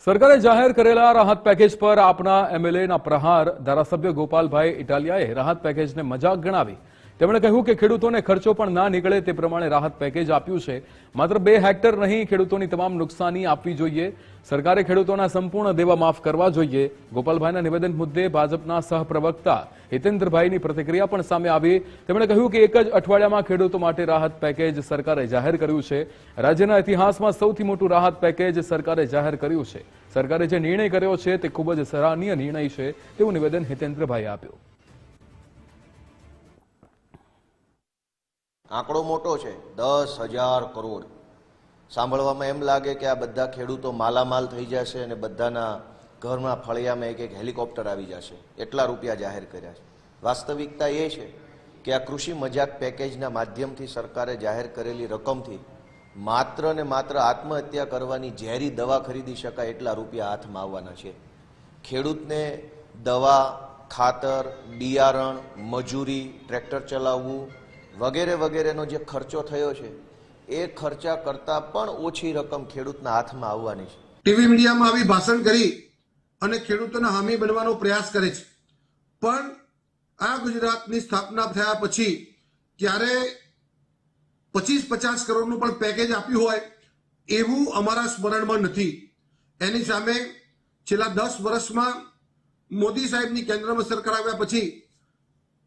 સરકારે જાહેર કરેલા રાહત પેકેજ પર આપના એમએલએના પ્રહાર ધારાસભ્ય ગોપાલભાઈ ઇટાલિયાએ રાહત પેકેજને મજાક ગણાવી। તેમણે કહ્યું કે ખેડૂતોને ખર્ચો પણ ના નીકળે તે પ્રમાણે રાહત પેકેજ આપ્યું છે। માત્ર 2 હેક્ટર નહીં, ખેડૂતોની તમામ નુકસાની આપવી જોઈએ। સરકારે ખેડૂતોના સંપૂર્ણ દેવા માફ કરવા જોઈએ। ગોપાલભાઈના નિવેદન મુદ્દે ભાજપના સહપ્રવક્તા હિતેન્દ્રભાઈની પ્રતિક્રિયા પણ સામે આવી। તેમણે કહ્યું કે એક જ અઠવાડિયામાં ખેડૂતો માટે રાહત પેકેજ સરકારે જાહેર કર્યું છે। રાજ્યના ઇતિહાસમાં સૌથી મોટું રાહત પેકેજ સરકારે જાહેર કર્યું છે। સરકારે જે નિર્ણય કર્યો છે તે ખૂબ જ સરાહનીય નિર્ણય છે તેવું નિવેદન હિતેન્દ્રભાઈએ આપ્યું। આંકડો મોટો છે, 10,000 કરોડ। સાંભળવામાં એમ લાગે કે આ બધા ખેડૂતો માલામાલ થઈ જશે અને બધાના ઘરમાં ફળિયામાં એક હેલિકોપ્ટર આવી જશે, એટલા રૂપિયા જાહેર કર્યા છે। વાસ્તવિકતા એ છે કે આ કૃષિ મજાક પેકેજના માધ્યમથી સરકારે જાહેર કરેલી રકમથી માત્ર ને માત્ર આત્મહત્યા કરવાની ઝેરી દવા ખરીદી શકાય એટલા રૂપિયા હાથમાં આવવાના છે। ખેડૂતને દવા, ખાતર, બિયારણ, મજૂરી, ટ્રેક્ટર ચલાવવું વગેરે વગેરેનો જે ખર્ચો થયો છે એ ખર્ચા કરતાં પણ ઓછી રકમ ખેડૂતના હાથમાં આવવાની છે। ટીવી મીડિયામાં આવી ભાષણ કરી અને ખેડૂતોના હામી બનવાનો પ્રયાસ કરે છે, પણ આ ગુજરાતની સ્થાપના થયા પછી ક્યારે 25-50 કરોડનું પણ પેકેજ આપ્યું હોય એવું અમારા સ્મરણમાં નથી। એની સામે છેલ્લા 10 વર્ષમાં મોદી સાહેબની કેન્દ્રમાં સરકાર આવ્યા પછી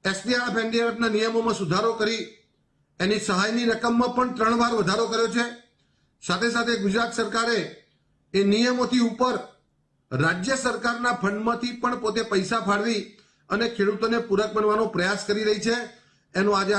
એસડીઆરએફ એનડીઆરએફના નિયમોમાં સુધારો કરી એની સહાયની રકમમાં પણ 3 વાર વધારો કર્યો છે। સાથે સાથે ગુજરાત સરકારે એ નિયમોથી ઉપર રાજ્ય સરકારના ફંડમાંથી પણ પોતે પૈસા ફાળવી અને ખેડૂતોને પૂરક બનવાનો પ્રયાસ કરી રહી છે। એનું આજે